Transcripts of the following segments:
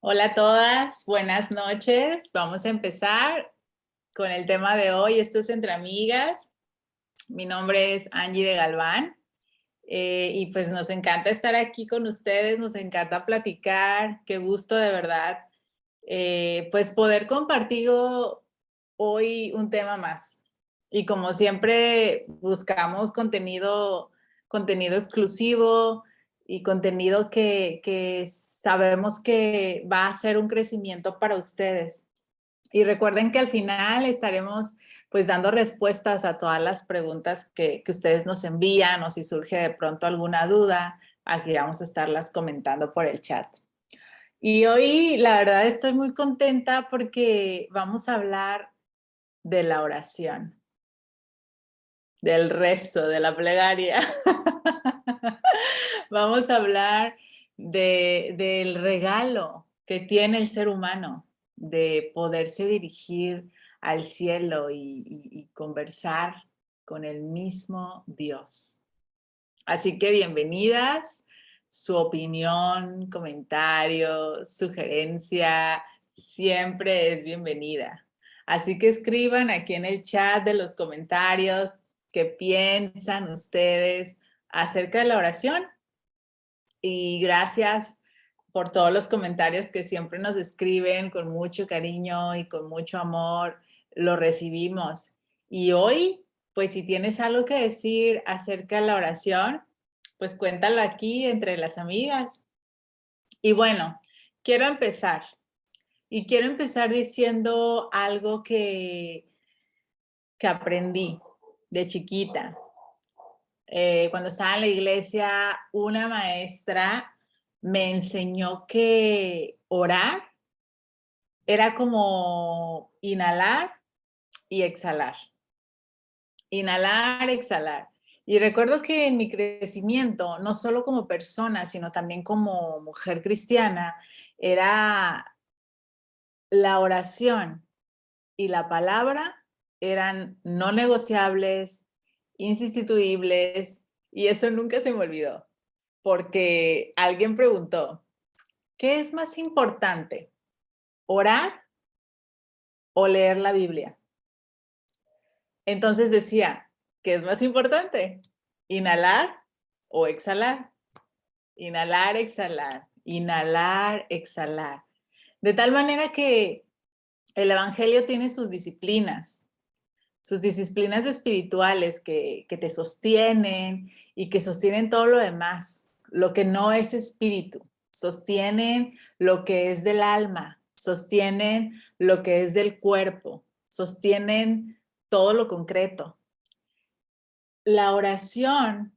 Hola a todas, buenas noches. Vamos a empezar con el tema de hoy. Esto es Entre Amigas. Mi nombre es Angie de Galván y pues nos encanta estar aquí con ustedes, nos encanta platicar. Qué gusto de verdad pues poder compartir hoy un tema más. Y como siempre buscamos contenido exclusivo y contenido que sabemos que va a ser un crecimiento para ustedes. Y recuerden que al final estaremos pues dando respuestas a todas las preguntas que ustedes nos envían, o si surge de pronto alguna duda, aquí vamos a estarlas comentando por el chat. Y hoy la verdad estoy muy contenta porque vamos a hablar de la oración, del rezo, de la plegaria. Vamos a hablar del regalo que tiene el ser humano de poderse dirigir al cielo y conversar con el mismo Dios. Así que bienvenidas. Su opinión, comentario, sugerencia, siempre es bienvenida. Así que escriban aquí en el chat de los comentarios qué piensan ustedes acerca de la oración. Y gracias por todos los comentarios que siempre nos escriben con mucho cariño y con mucho amor. Lo recibimos. Y hoy, pues si tienes algo que decir acerca de la oración, pues cuéntalo aquí entre las amigas. Y bueno, quiero empezar. Y quiero empezar diciendo algo que aprendí de chiquita. Cuando estaba en la iglesia, una maestra me enseñó que orar era como inhalar y exhalar. Inhalar, exhalar. Y recuerdo que en mi crecimiento, no solo como persona, sino también como mujer cristiana, era la oración y la palabra eran no negociables, insustituibles, y eso nunca se me olvidó, porque alguien preguntó, ¿qué es más importante, orar o leer la Biblia? Entonces decía, ¿qué es más importante? ¿Inhalar o exhalar? Inhalar, exhalar, inhalar, exhalar. De tal manera que el Evangelio tiene sus disciplinas espirituales que te sostienen y que sostienen todo lo demás, lo que no es espíritu, sostienen lo que es del alma, sostienen lo que es del cuerpo, sostienen todo lo concreto. La oración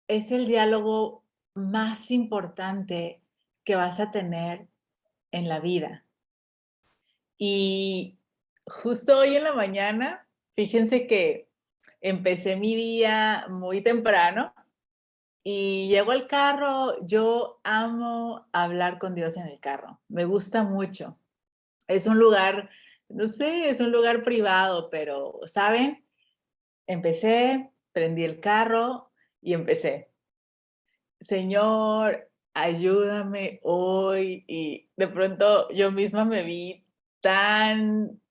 es el diálogo más importante que vas a tener en la vida. Y justo hoy en la mañana, fíjense que empecé mi día muy temprano y llego al carro. Yo amo hablar con Dios en el carro, me gusta mucho. Es un lugar, no sé, es un lugar privado, pero, ¿saben? Empecé, prendí el carro y empecé. Señor, ayúdame hoy. Y de pronto yo misma me vi tan,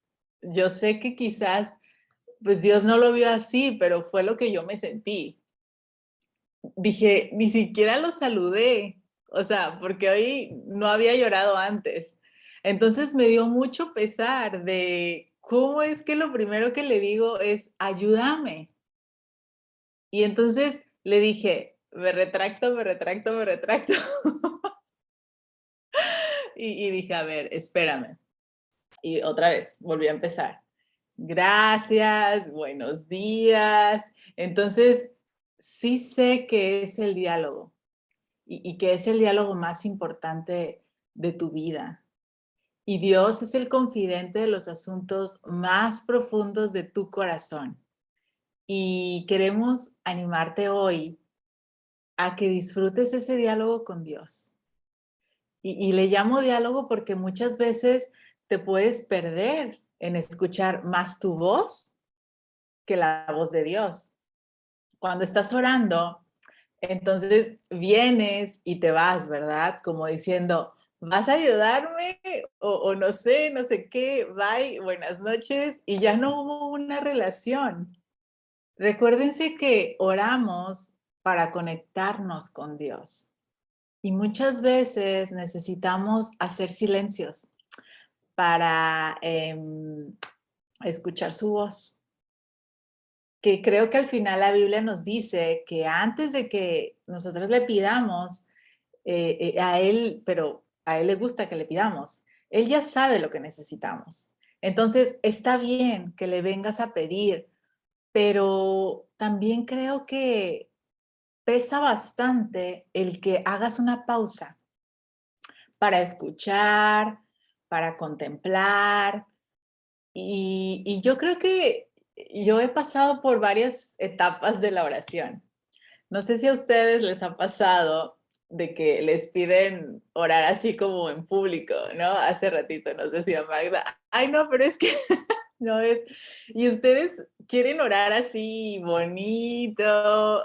yo sé que quizás, pues Dios no lo vio así, pero fue lo que yo me sentí. Dije, ni siquiera lo saludé, o sea, porque hoy no había llorado antes. Entonces me dio mucho pesar de cómo es que lo primero que le digo es, ayúdame. Y entonces le dije, me retracto, me retracto, me retracto. Y dije, a ver, espérame. Y otra vez, volví a empezar. Gracias, buenos días. Entonces, sí sé que es el diálogo y que es el diálogo más importante de tu vida. Y Dios es el confidente de los asuntos más profundos de tu corazón. Y queremos animarte hoy a que disfrutes ese diálogo con Dios. Y le llamo diálogo porque muchas veces te puedes perder en escuchar más tu voz que la voz de Dios. Cuando estás orando, entonces vienes y te vas, ¿verdad? Como diciendo, ¿Vas a ayudarme? O no sé, no sé qué, bye, buenas noches, y ya no hubo una relación. Recuérdense que oramos para conectarnos con Dios y muchas veces necesitamos hacer silencios para escuchar su voz. Que creo que al final la Biblia nos dice que antes de que nosotros le pidamos a Él, pero a Él le gusta que le pidamos, Él ya sabe lo que necesitamos. Entonces, está bien que le vengas a pedir, pero también creo que pesa bastante el que hagas una pausa para escuchar, para contemplar. Y yo creo que yo he pasado por varias etapas de la oración. No sé si a ustedes les ha pasado de que les piden orar así como en público, ¿no? Hace ratito nos decía Magda, ay no, pero es que no es. Y ustedes quieren orar así bonito,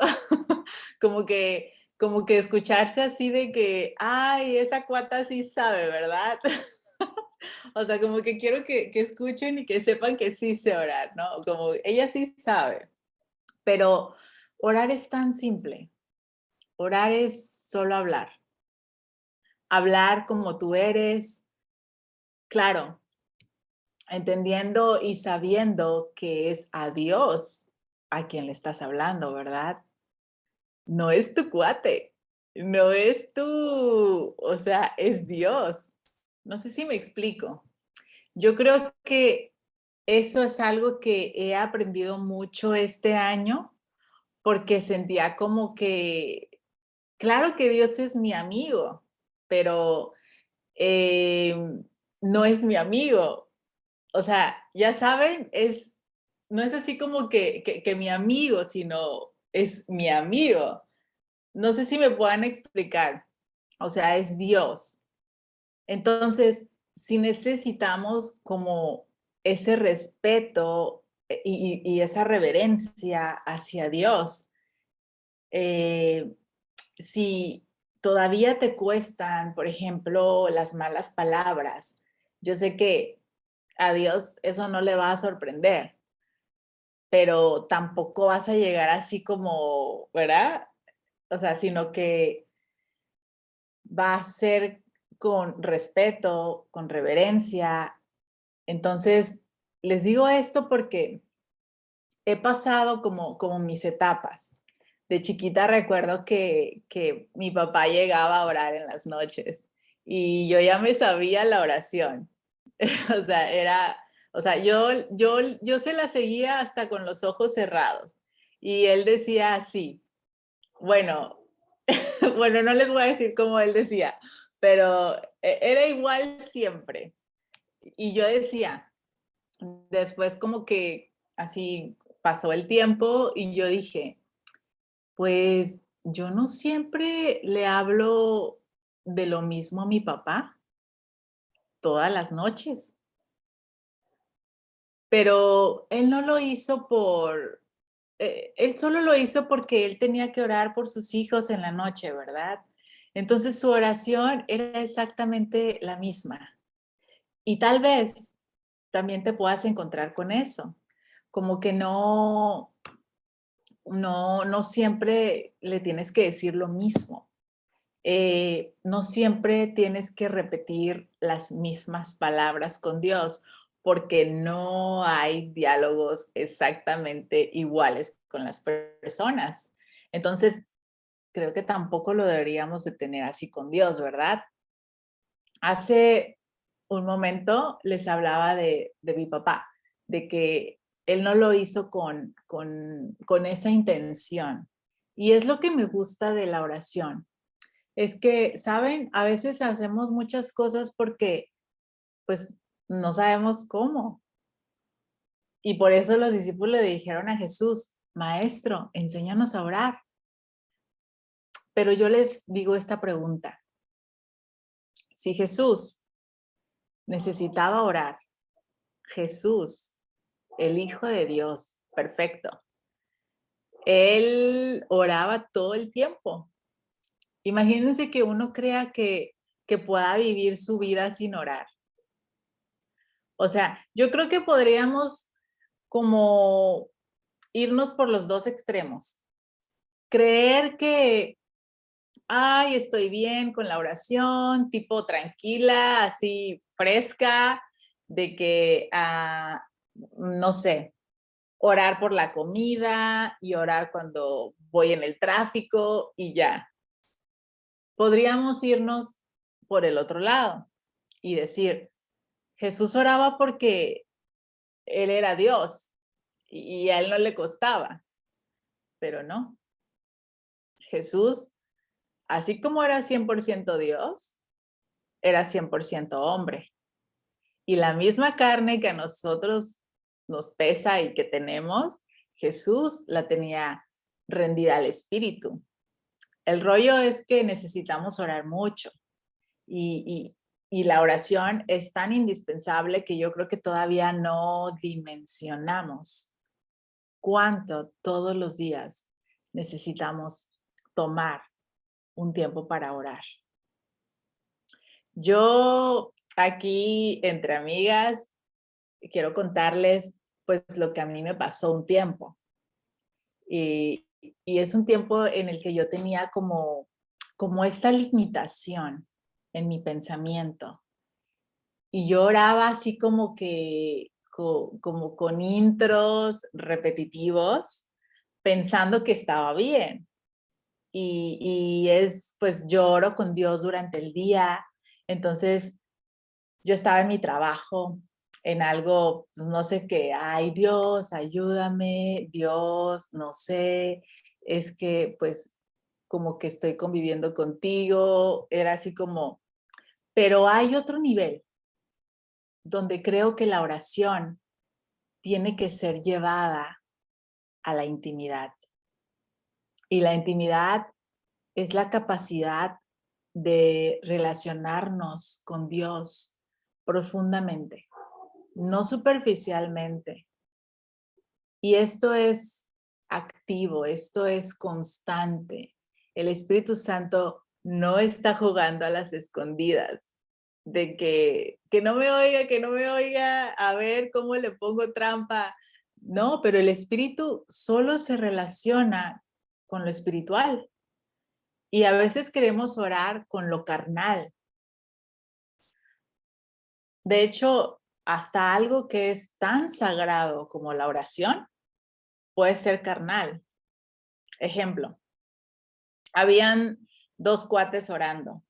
como que escucharse así de que, ay, esa cuata sí sabe, ¿verdad? O sea, como que quiero que escuchen y que sepan que sí sé orar, ¿no? Como ella sí sabe, pero orar es tan simple. Orar es solo hablar. Hablar como tú eres, claro, entendiendo y sabiendo que es a Dios a quien le estás hablando, ¿verdad? No es tu cuate, no es tu, o sea, es Dios. No sé si me explico. Yo creo que eso es algo que he aprendido mucho este año porque sentía como que, claro que Dios es mi amigo, pero no es mi amigo. O sea, ya saben, no es así como que mi amigo, sino es mi amigo. No sé si me puedan explicar. O sea, es Dios. Entonces, si necesitamos como ese respeto y esa reverencia hacia Dios, eh, si todavía te cuestan, por ejemplo, las malas palabras, yo sé que a Dios eso no le va a sorprender, pero tampoco vas a llegar así como, ¿verdad? O sea, sino que va a ser con respeto, con reverencia. Entonces, les digo esto porque he pasado como mis etapas. De chiquita recuerdo que mi papá llegaba a orar en las noches y yo ya me sabía la oración. O sea, o sea, yo se la seguía hasta con los ojos cerrados. Y él decía así, bueno, bueno, no les voy a decir cómo él decía, pero era igual siempre. Y yo decía, después como que así pasó el tiempo y yo dije, pues yo no siempre le hablo de lo mismo a mi papá todas las noches, pero él no lo hizo él solo lo hizo porque él tenía que orar por sus hijos en la noche, ¿verdad? Entonces su oración era exactamente la misma. Y tal vez también te puedas encontrar con eso, como que no siempre le tienes que decir lo mismo. No siempre tienes que repetir las mismas palabras con Dios, porque no hay diálogos exactamente iguales con las personas. Entonces, creo que tampoco lo deberíamos de tener así con Dios, ¿verdad? Hace un momento les hablaba de mi papá, de que él no lo hizo con esa intención. Y es lo que me gusta de la oración. Es que, ¿saben? A veces hacemos muchas cosas porque, pues, no sabemos cómo. Y por eso los discípulos le dijeron a Jesús, Maestro, enséñanos a orar. Pero yo les digo esta pregunta. Si Jesús necesitaba orar, Jesús, el Hijo de Dios, perfecto, él oraba todo el tiempo. Imagínense que uno crea que que pueda vivir su vida sin orar. O sea, yo creo que podríamos como irnos por los dos extremos. Creer que, ay, estoy bien con la oración, tipo tranquila, así fresca, de que, no sé, orar por la comida y orar cuando voy en el tráfico y ya. Podríamos irnos por el otro lado y decir, Jesús oraba porque Él era Dios y a Él no le costaba, pero no. Jesús, así como era 100% Dios, era 100% hombre. Y la misma carne que a nosotros nos pesa y que tenemos, Jesús la tenía rendida al Espíritu. El rollo es que necesitamos orar mucho y la oración es tan indispensable que yo creo que todavía no dimensionamos cuánto todos los días necesitamos tomar un tiempo para orar. Yo aquí entre amigas quiero contarles pues lo que a mí me pasó un tiempo y, y es un tiempo en el que yo tenía como esta limitación en mi pensamiento y yo oraba así como que como con intros repetitivos pensando que estaba bien y es pues yo oro con Dios durante el día, entonces yo estaba en mi trabajo, en algo, pues no sé qué, ay Dios, ayúdame, Dios, no sé, es que pues como que estoy conviviendo contigo, era así como, pero hay otro nivel donde creo que la oración tiene que ser llevada a la intimidad. Y la intimidad es la capacidad de relacionarnos con Dios profundamente, no superficialmente. Y esto es activo, esto es constante. El Espíritu Santo no está jugando a las escondidas, de que no me oiga, a ver cómo le pongo trampa. No, pero el Espíritu solo se relaciona con lo espiritual. Y a veces queremos orar con lo carnal. De hecho, hasta algo que es tan sagrado como la oración puede ser carnal. Ejemplo, habían dos cuates orando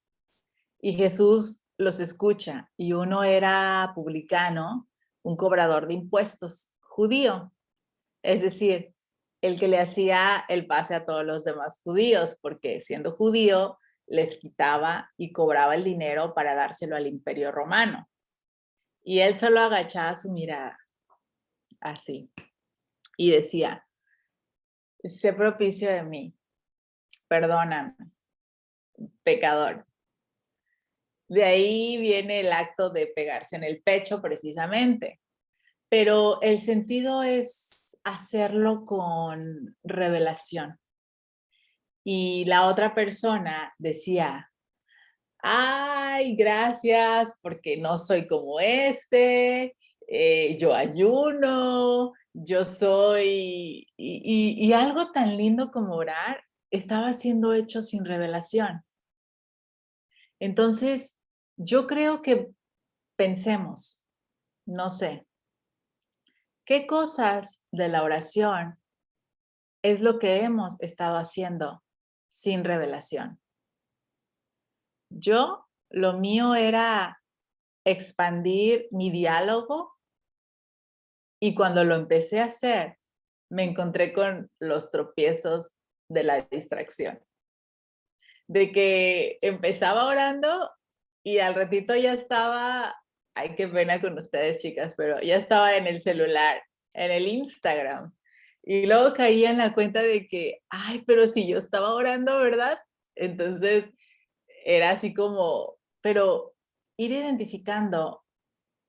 y Jesús los escucha y uno era publicano, un cobrador de impuestos, judío, es decir, el que le hacía el pase a todos los demás judíos, porque siendo judío les quitaba y cobraba el dinero para dárselo al imperio romano. Y él solo agachaba su mirada, así, y decía, sé propicio de mí, perdóname, pecador. De ahí viene el acto de pegarse en el pecho precisamente, pero el sentido es hacerlo con revelación. Y la otra persona decía, ay, gracias, porque no soy como este, yo ayuno, yo soy, y algo tan lindo como orar estaba siendo hecho sin revelación. Entonces, yo creo que pensemos, no sé, ¿qué cosas de la oración es lo que hemos estado haciendo sin revelación? Lo mío era expandir mi diálogo y cuando lo empecé a hacer, me encontré con los tropiezos de la distracción. De que empezaba orando y al ratito ya estaba, ay, qué pena con ustedes, chicas, pero ya estaba en el celular, en el Instagram. Y luego caía en la cuenta de que, ay, pero si yo estaba orando, ¿verdad? Entonces era así como, pero ir identificando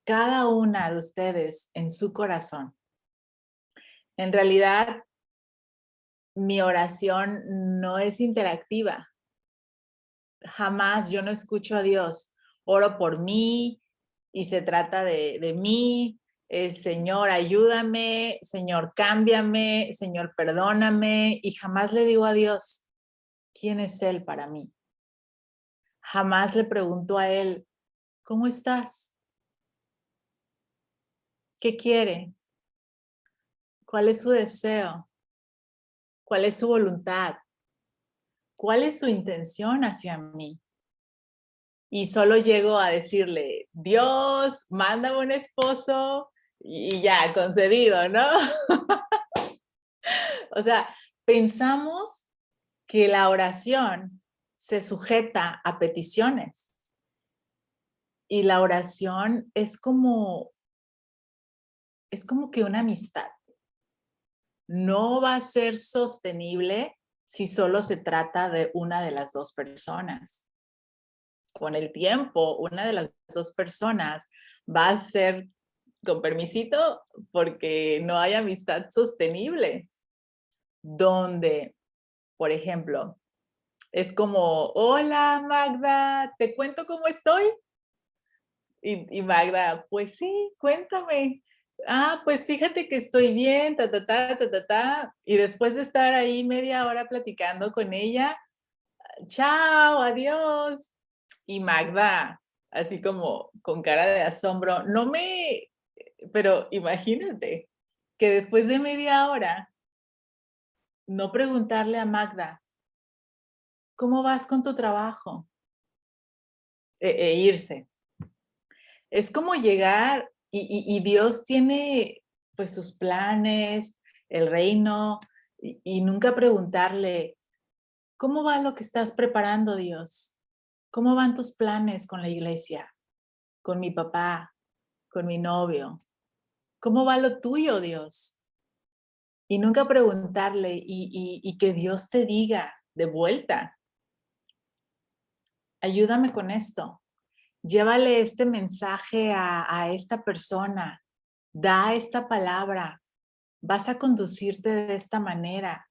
cada una de ustedes en su corazón. En realidad, mi oración no es interactiva. Jamás yo no escucho a Dios. Oro por mí y se trata de mí. Señor, ayúdame, Señor, cámbiame, Señor, perdóname. Y jamás le digo a Dios, ¿quién es Él para mí? Jamás le pregunto a Él, ¿cómo estás? ¿Qué quiere? ¿Cuál es su deseo? ¿Cuál es su voluntad? ¿Cuál es su intención hacia mí? Y solo llego a decirle, Dios, mándame un esposo y ya, concedido, ¿no? O sea, pensamos que la oración se sujeta a peticiones y la oración es como que una amistad. No va a ser sostenible si solo se trata de una de las dos personas. Con el tiempo, una de las dos personas va a ser, con permisito, porque no hay amistad sostenible, donde, por ejemplo, es como, hola Magda, ¿te cuento cómo estoy? Y Magda, pues sí, cuéntame. Ah, pues fíjate que estoy bien, ta, ta, ta, ta, ta, ta. Y después de estar ahí media hora platicando con ella, chao, adiós. Y Magda, así como con cara de asombro, pero imagínate que después de media hora, no preguntarle a Magda, ¿cómo vas con tu trabajo? Irse. Es como llegar y Dios tiene pues sus planes, el reino, y nunca preguntarle, ¿cómo va lo que estás preparando, Dios? ¿Cómo van tus planes con la iglesia, con mi papá, con mi novio? ¿Cómo va lo tuyo, Dios? Y nunca preguntarle y que Dios te diga de vuelta, ayúdame con esto, llévale este mensaje a esta persona, da esta palabra, vas a conducirte de esta manera.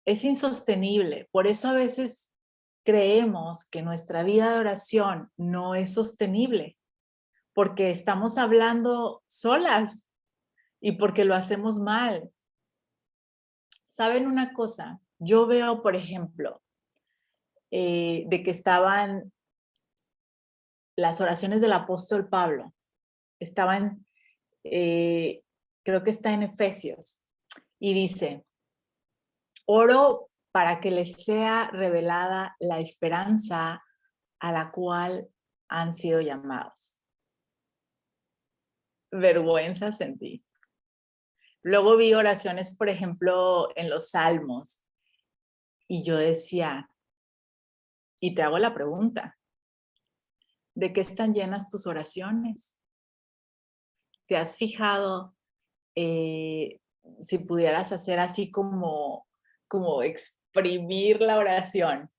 Es insostenible, por eso a veces creemos que nuestra vida de oración no es sostenible, porque estamos hablando solas y porque lo hacemos mal. ¿Saben una cosa? Yo veo, por ejemplo, de que estaban las oraciones del apóstol Pablo, estaban, eh, creo que está en Efesios, y dice, oro para que les sea revelada la esperanza a la cual han sido llamados. Vergüenza sentí. Luego vi oraciones, por ejemplo, en los Salmos, y yo decía, y te hago la pregunta, ¿de qué están llenas tus oraciones? ¿Te has fijado si pudieras hacer así como exprimir la oración?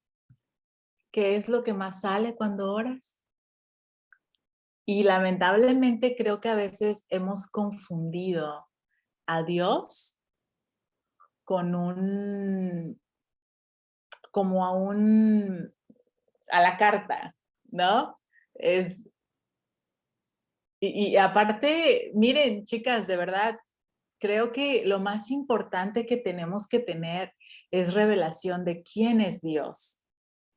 ¿Qué es lo que más sale cuando oras? Y lamentablemente creo que a veces hemos confundido a Dios con como a la carta, ¿no? Es, y aparte, miren, chicas, de verdad, creo que lo más importante que tenemos que tener es revelación de quién es Dios.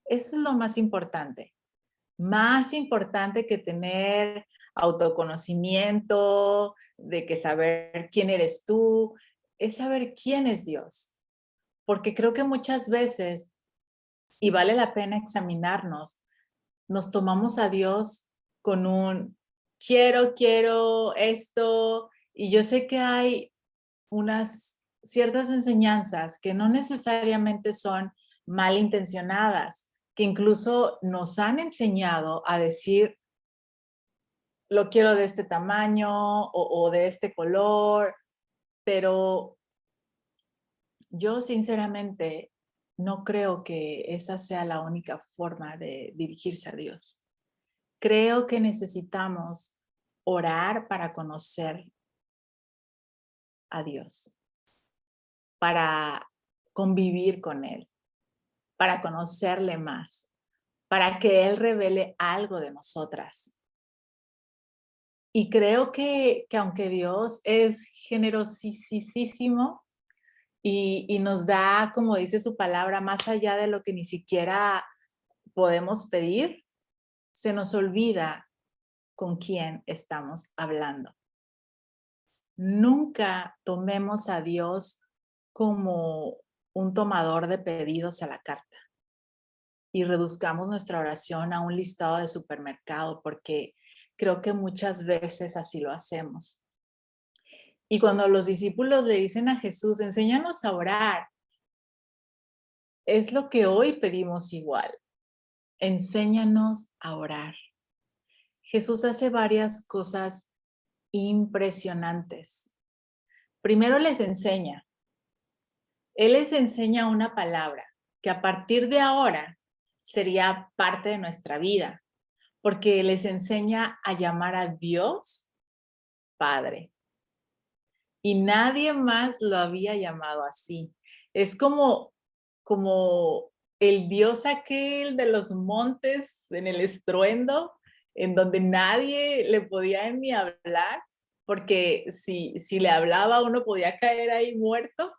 Eso es lo más importante que tener autoconocimiento, de que saber quién eres tú, es saber quién es Dios. Porque creo que muchas veces, y vale la pena examinarnos, nos tomamos a Dios con un quiero esto, y yo sé que hay unas ciertas enseñanzas que no necesariamente son malintencionadas, que incluso nos han enseñado a decir, lo quiero de este tamaño o de este color, pero yo sinceramente no creo que esa sea la única forma de dirigirse a Dios. Creo que necesitamos orar para conocer a Dios, para convivir con Él, para conocerle más. para que Él revele algo de nosotras. Y creo que aunque Dios es generosísimo y nos da, como dice su palabra, más allá de lo que ni siquiera podemos pedir, se nos olvida con quién estamos hablando. Nunca tomemos a Dios como un tomador de pedidos a la carta y reduzcamos nuestra oración a un listado de supermercado, porque creo que muchas veces así lo hacemos. Y cuando los discípulos le dicen a Jesús, enséñanos a orar, es lo que hoy pedimos igual. Enséñanos a orar. Jesús hace varias cosas impresionantes. Primero les enseña. Él les enseña una palabra que a partir de ahora sería parte de nuestra vida, porque les enseña a llamar a Dios Padre. Y nadie más lo había llamado así. Es como el Dios aquel de los montes en el estruendo, en donde nadie le podía ni hablar, porque si le hablaba uno podía caer ahí muerto.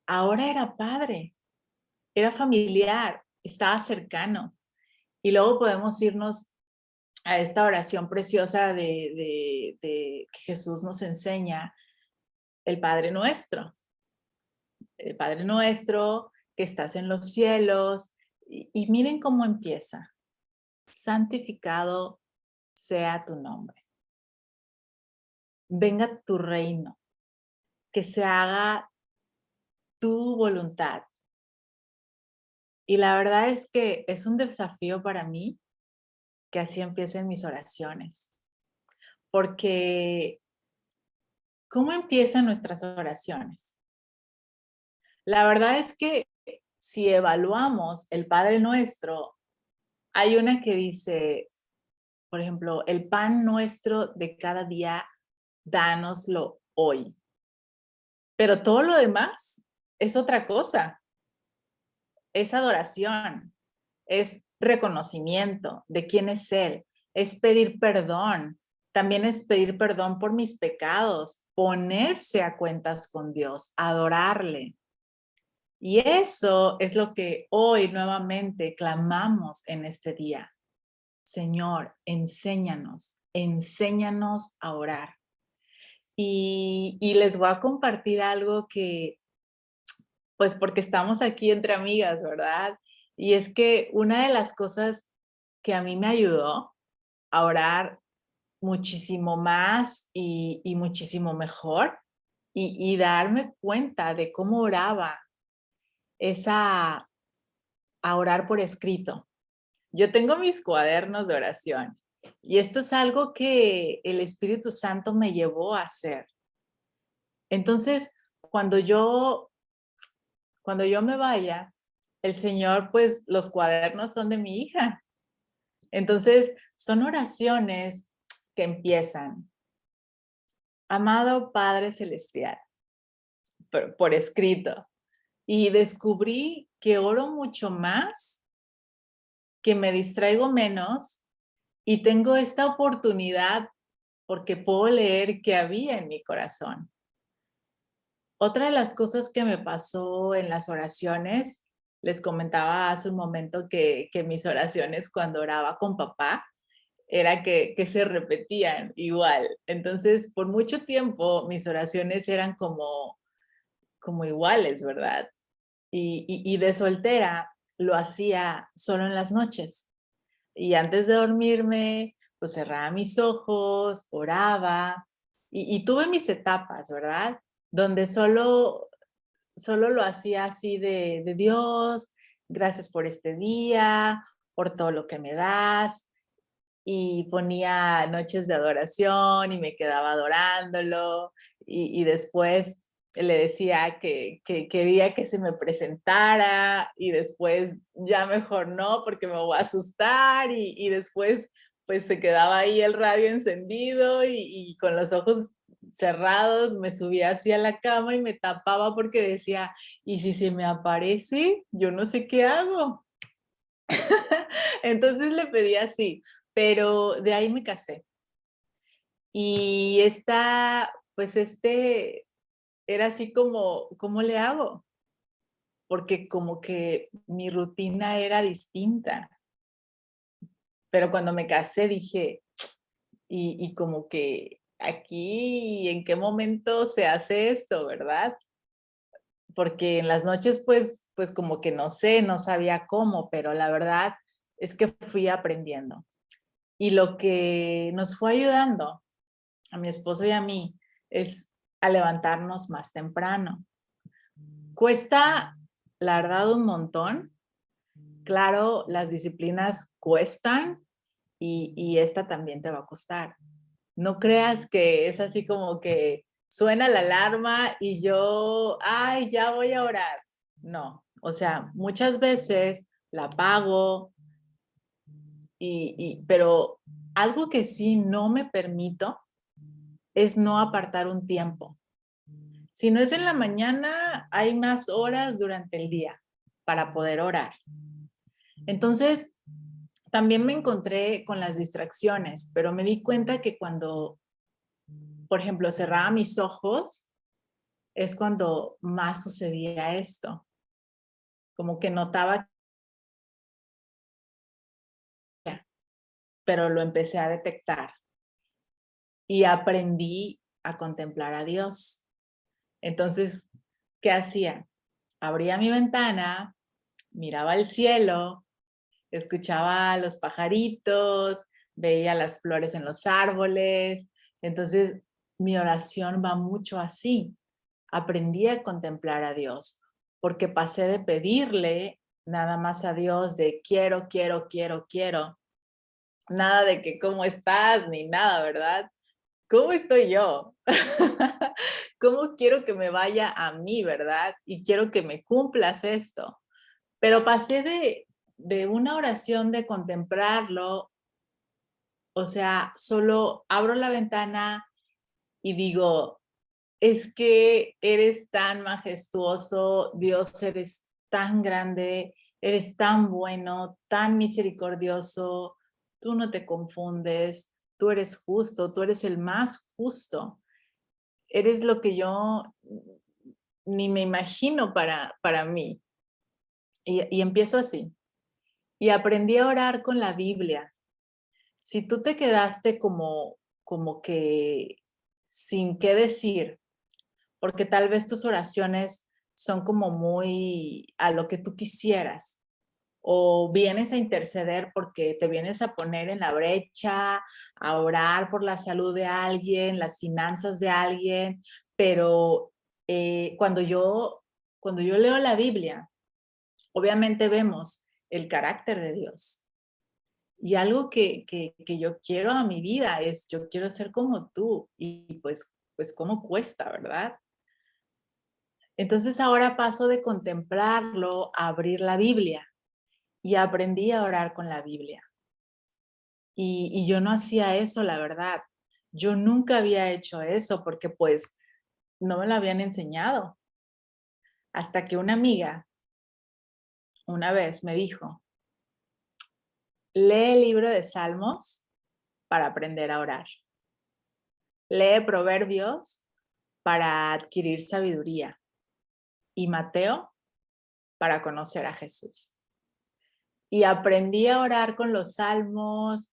Ahora era padre, era familiar, estaba cercano. Y luego podemos irnos a esta oración preciosa que Jesús nos enseña, el Padre Nuestro. El Padre Nuestro que estás en los cielos. Y miren cómo empieza. Santificado sea tu nombre. Venga tu reino. Que se haga tu voluntad. Y la verdad es que es un desafío para mí que así empiecen mis oraciones. Porque, ¿cómo empiezan nuestras oraciones? La verdad es que si evaluamos el Padre Nuestro, hay una que dice, por ejemplo, el pan nuestro de cada día, dánoslo hoy. Pero todo lo demás es otra cosa, es adoración, es reconocimiento de quién es Él, es pedir perdón, también es pedir perdón por mis pecados, ponerse a cuentas con Dios, adorarle. Y eso es lo que hoy nuevamente clamamos en este día. Señor, enséñanos a orar. Y les voy a compartir algo que, pues porque estamos aquí entre amigas, ¿verdad? Y es que una de las cosas que a mí me ayudó a orar muchísimo más y muchísimo mejor y darme cuenta de cómo oraba es a orar por escrito. Yo tengo mis cuadernos de oración y esto es algo que el Espíritu Santo me llevó a hacer. Entonces, cuando yo, cuando yo me vaya, el Señor, pues los cuadernos son de mi hija. Entonces, son oraciones que empiezan, amado Padre Celestial, por escrito. Y descubrí que oro mucho más, que me distraigo menos y tengo esta oportunidad porque puedo leer qué había en mi corazón. Otra de las cosas que me pasó en las oraciones, les comentaba hace un momento que mis oraciones cuando oraba con papá, era que se repetían igual. Entonces, por mucho tiempo mis oraciones eran como iguales, ¿verdad? Y de soltera lo hacía solo en las noches. Y antes de dormirme, pues cerraba mis ojos, oraba y tuve mis etapas, ¿verdad? Donde solo lo hacía así de Dios, gracias por este día, por todo lo que me das. Y ponía noches de adoración y me quedaba adorándolo. Y después le decía que quería que se me presentara y después ya mejor no porque me voy a asustar y después pues se quedaba ahí el radio encendido y con los ojos cerrados me subía hacia la cama y me tapaba porque decía, ¿y si se me aparece? Yo no sé qué hago. Entonces le pedí así, pero de ahí me casé. Y pues era así como, ¿cómo le hago? Porque como que mi rutina era distinta. Pero cuando me casé dije, y como que aquí, ¿en qué momento se hace esto, verdad? Porque en las noches, pues como que no sé, no sabía cómo, pero la verdad es que fui aprendiendo. Y lo que nos fue ayudando a mi esposo y a mí es a levantarnos más temprano. Cuesta, la verdad, un montón. Claro, las disciplinas cuestan y esta también te va a costar. No creas que es así como que suena la alarma y yo, ay, ya voy a orar. No, o sea, muchas veces la apago, pero algo que sí no me permito es no apartar un tiempo. Si no es en la mañana, hay más horas durante el día para poder orar. Entonces, también me encontré con las distracciones, pero me di cuenta que cuando, por ejemplo, cerraba mis ojos, es cuando más sucedía esto. Como que notaba, pero lo empecé a detectar y aprendí a contemplar a Dios. Entonces, ¿qué hacía? Abría mi ventana, miraba el cielo, escuchaba los pajaritos, veía las flores en los árboles. Entonces, mi oración va mucho así. Aprendí a contemplar a Dios, porque pasé de pedirle nada más a Dios de quiero, quiero, quiero, quiero. Nada de que cómo estás, ni nada, ¿verdad? ¿Cómo estoy yo? ¿Cómo quiero que me vaya a mí, verdad? Y quiero que me cumplas esto. Pero pasé de una oración de contemplarlo, o sea, solo abro la ventana y digo, es que eres tan majestuoso, Dios, eres tan grande, eres tan bueno, tan misericordioso, tú no te confundes, tú eres justo, tú eres el más justo, eres lo que yo ni me imagino para mí. Y empiezo así. Y aprendí a orar con la Biblia. Si tú te quedaste como que sin qué decir, porque tal vez tus oraciones son como muy a lo que tú quisieras, o vienes a interceder porque te vienes a poner en la brecha, a orar por la salud de alguien, las finanzas de alguien, pero cuando yo leo la Biblia, obviamente vemos el carácter de Dios. Y algo que yo quiero a mi vida es, yo quiero ser como tú, y pues cómo cuesta, ¿verdad? Entonces ahora paso de contemplarlo a abrir la Biblia y aprendí a orar con la Biblia. Y yo no hacía eso, la verdad. Yo nunca había hecho eso porque pues no me lo habían enseñado. Hasta que una amiga una vez me dijo, lee el libro de Salmos para aprender a orar. Lee Proverbios para adquirir sabiduría. Y Mateo para conocer a Jesús. Y aprendí a orar con los salmos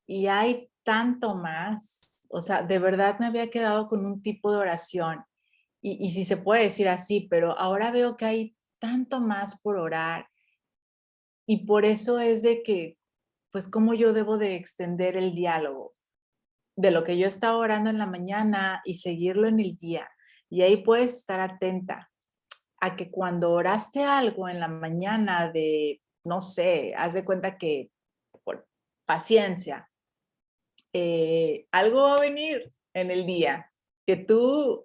y hay tanto más. O sea, de verdad me había quedado con un tipo de oración y si se puede decir así, pero ahora veo que hay tanto más por orar y por eso es de que, pues, cómo yo debo de extender el diálogo de lo que yo estaba orando en la mañana y seguirlo en el día. Y ahí puedes estar atenta a que cuando oraste algo en la mañana de, no sé, haz de cuenta que por paciencia, algo va a venir en el día, que tú,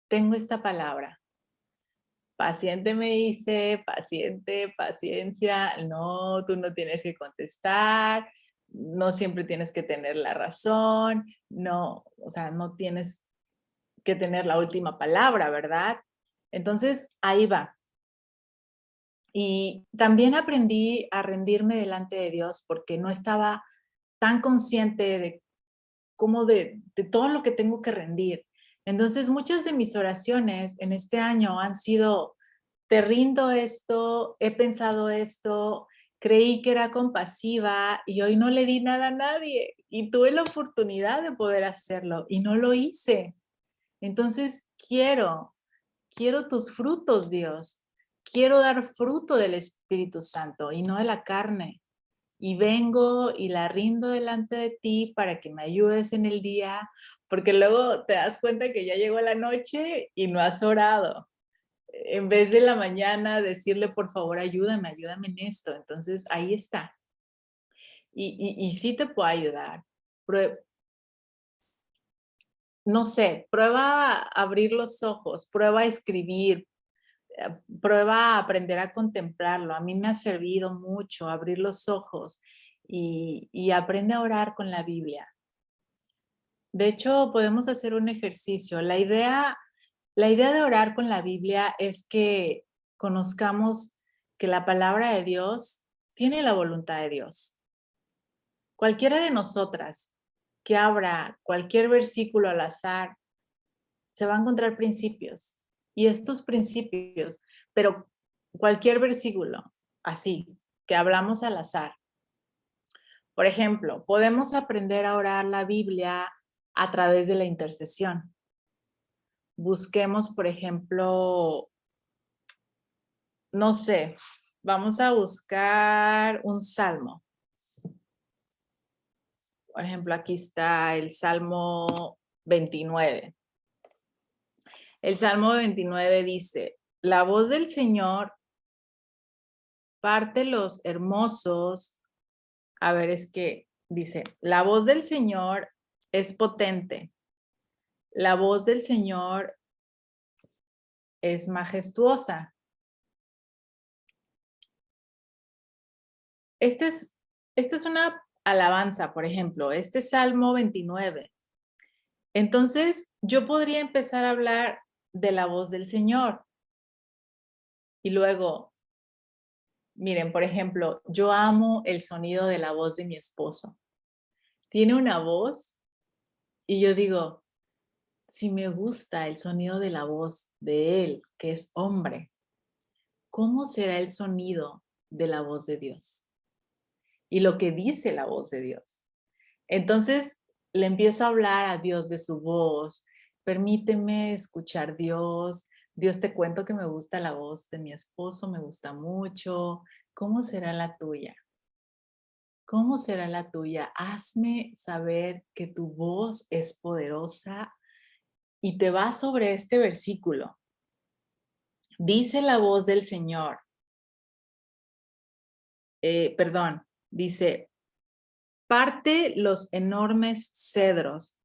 tengo esta palabra, paciente me dice, paciente, paciencia, no, tú no tienes que contestar, no siempre tienes que tener la razón, no, o sea, no tienes que tener la última palabra, ¿verdad? Entonces, ahí va. Y también aprendí a rendirme delante de Dios porque no estaba tan consciente de cómo de todo lo que tengo que rendir. Entonces, muchas de mis oraciones en este año han sido, te rindo esto, he pensado esto, creí que era compasiva y hoy no le di nada a nadie y tuve la oportunidad de poder hacerlo y no lo hice. Entonces, quiero tus frutos, Dios. Quiero dar fruto del Espíritu Santo y no de la carne. Y vengo y la rindo delante de ti para que me ayudes en el día, porque luego te das cuenta que ya llegó la noche y no has orado. En vez de la mañana decirle, por favor, ayúdame, ayúdame en esto. Entonces, ahí está. Y sí te puedo ayudar. No sé, prueba a abrir los ojos, prueba a escribir, prueba a aprender a contemplarlo. A mí me ha servido mucho abrir los ojos y aprende a orar con la Biblia. De hecho, podemos hacer un ejercicio. La idea de orar con la Biblia es que conozcamos que la palabra de Dios tiene la voluntad de Dios. Cualquiera de nosotras que abra cualquier versículo al azar, se va a encontrar principios. Y estos principios, pero cualquier versículo, así, que hablamos al azar. Por ejemplo, podemos aprender a orar la Biblia a través de la intercesión. Busquemos, por ejemplo, no sé, vamos a buscar un salmo. Por ejemplo, aquí está el Salmo 29. El Salmo 29 dice, la voz del Señor parte los hermosos. A ver, es que dice, la voz del Señor es potente. La voz del Señor es majestuosa. Este es, esta es una alabanza, por ejemplo, este Salmo 29. Entonces, yo podría empezar a hablar de la voz del Señor. Y luego, miren, por ejemplo, yo amo el sonido de la voz de mi esposo. Tiene una voz y yo digo, si me gusta el sonido de la voz de él, que es hombre, ¿cómo será el sonido de la voz de Dios? Y lo que dice la voz de Dios. Entonces le empiezo a hablar a Dios de su voz. Permíteme escuchar Dios. Dios, te cuento que me gusta la voz de mi esposo, me gusta mucho. ¿Cómo será la tuya? ¿Cómo será la tuya? Hazme saber que tu voz es poderosa y te va sobre este versículo. Dice la voz del Señor. Perdón, dice, parte los enormes cedros.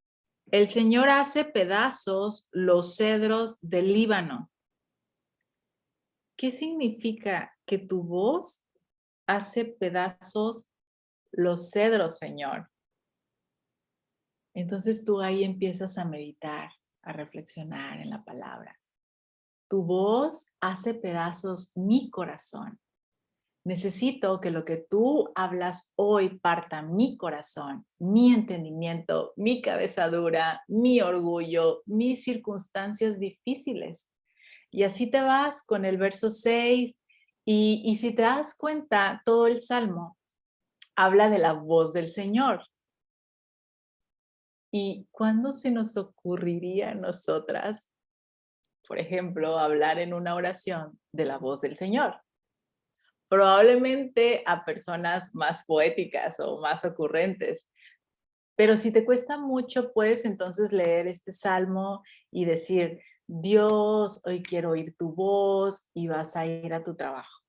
El Señor hace pedazos los cedros del Líbano. ¿Qué significa que tu voz hace pedazos los cedros, Señor? Entonces tú ahí empiezas a meditar, a reflexionar en la palabra. Tu voz hace pedazos mi corazón. Necesito que lo que tú hablas hoy parta mi corazón, mi entendimiento, mi cabeza dura, mi orgullo, mis circunstancias difíciles. Y así te vas con el verso 6 y si te das cuenta, todo el Salmo habla de la voz del Señor. ¿Y cuándo se nos ocurriría a nosotras, por ejemplo, hablar en una oración de la voz del Señor? Probablemente a personas más poéticas o más ocurrentes. Pero si te cuesta mucho, puedes entonces leer este salmo y decir, Dios, hoy quiero oír tu voz y vas a ir a tu trabajo.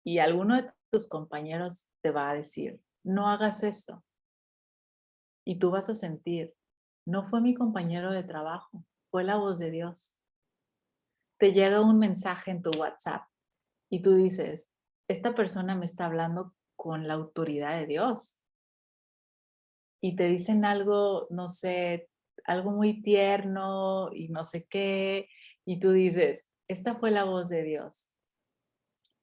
Y alguno de tus compañeros te va a decir, no hagas esto. Y tú vas a sentir, no fue mi compañero de trabajo, fue la voz de Dios. Te llega un mensaje en tu WhatsApp y tú dices, esta persona me está hablando con la autoridad de Dios. Y te dicen algo, no sé, algo muy tierno y no sé qué, y tú dices, esta fue la voz de Dios.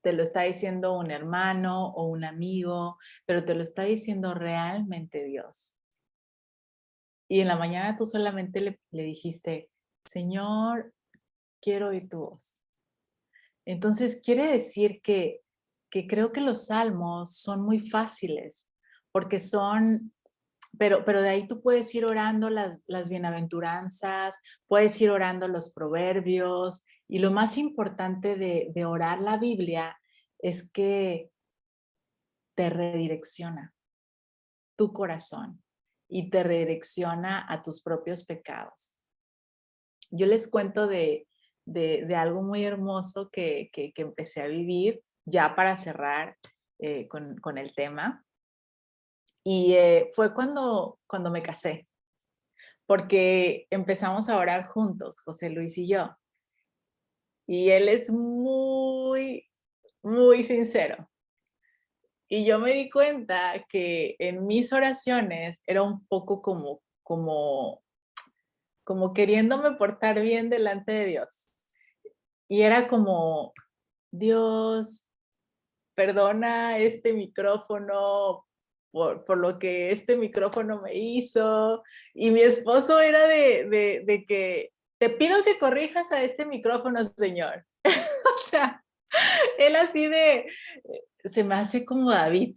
te lo está diciendo un hermano o un amigo, pero te lo está diciendo realmente Dios. Y en la mañana tú solamente le dijiste, Señor, quiero oír tu voz. Entonces quiere decir que creo que los salmos son muy fáciles, porque son, pero de ahí tú puedes ir orando las bienaventuranzas, puedes ir orando los proverbios, y lo más importante de orar la Biblia es que te redirecciona tu corazón y te redirecciona a tus propios pecados. Yo les cuento de algo muy hermoso que empecé a vivir ya para cerrar con el tema. Y fue cuando me casé, porque empezamos a orar juntos, José Luis y yo. Y él es muy, muy sincero. Y yo me di cuenta que en mis oraciones era un poco como queriéndome portar bien delante de Dios. Y era como, Dios, perdona este micrófono por lo que este micrófono me hizo. Y mi esposo era de que, te pido que corrijas a este micrófono, señor. O sea, él así se me hace como David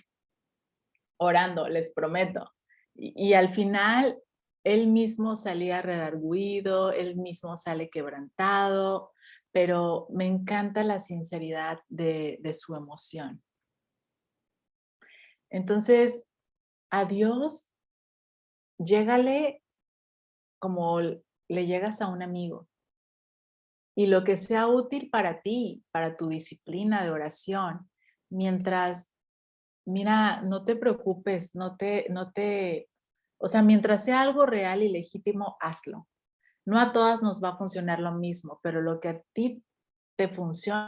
orando, les prometo. Y al final, él mismo salía redarguido, él mismo sale quebrantado, pero me encanta la sinceridad de su emoción. Entonces, a Dios, llégale como le llegas a un amigo. Y lo que sea útil para ti, para tu disciplina de oración, mientras, mira, no te preocupes, o sea, mientras sea algo real y legítimo, hazlo. No a todas nos va a funcionar lo mismo, pero lo que a ti te funciona